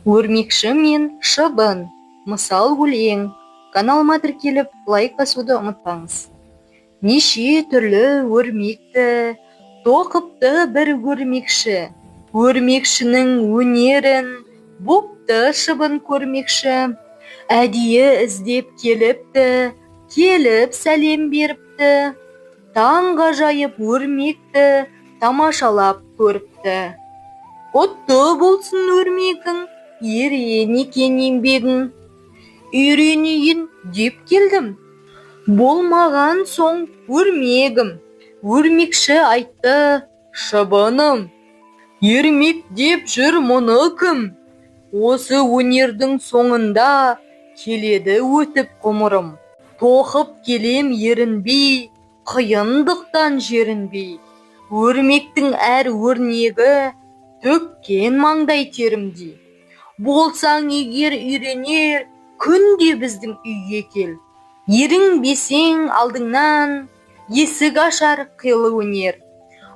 Өрмекші мен шыбын. Мысал өлең. Каналыма тіркеліп, лайк басуды ұмытпаңыз. Неше түрлі өрмекті, тоқыпты бір өрмекші. Өрмекшінің өнерін бопты шыбын көрмекші. Әдейі іздеп келіпті, келіп сәлем беріпті. Таңға жайып өрмекті тамашалап көріпті. Құтты болсын өрмегің, ерен екен еңбегің. Үйренейін деп келдім, болмаған соң өрмегім. Өрмекші айтты, шыбыным, ермек деп жүр мұны кім? Осы өнердің соңында келеді өтіп ғұмырым. Тоқып келем ерінбей, қиындықтан жерінбей. Өрмектің әр өрнегі төккен маңдай терімдей. Болсаң егер үйренер, күнде біздің үйге кел. Ерінбесең алдыңнан, есік ашар қилы өнер.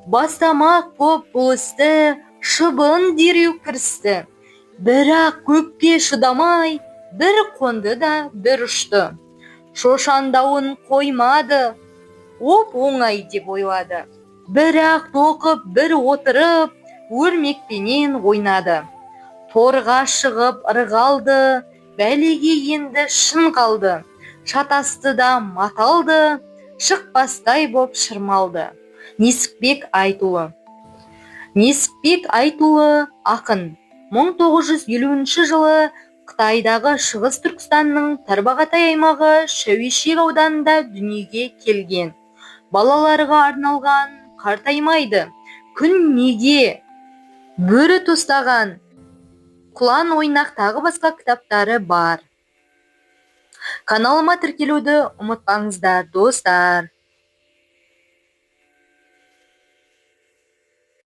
Бастамақ боп бұл істі, шыбын дереу кірісті. Бірақ көпке шыдамай, бір қонды да бір ұшты. Шошандауын қоймады, оп-оңай деп ойлады. Бірақ тоқып бір отырып, өрмекпенен ойнады. Торға шығып ырғалды, бәлеге енді шын қалды. Шатасты да маталды, шықпастай боп шырмалды. Несіпбек Айтұлы. Несіпбек Айтұлы ақын. 1950 жылы Қытайдағы Шығыс Түркістанның Тарбағатай аймағы Шәуешек ауданында дүниеге келген. Балаларға арналған Қартаймайды, Күн неге, Бөрі тостаған, Құлан ойнақ тағы басқа кітаптары бар. Каналыма тіркелуді ұмытпаңыздар, достар.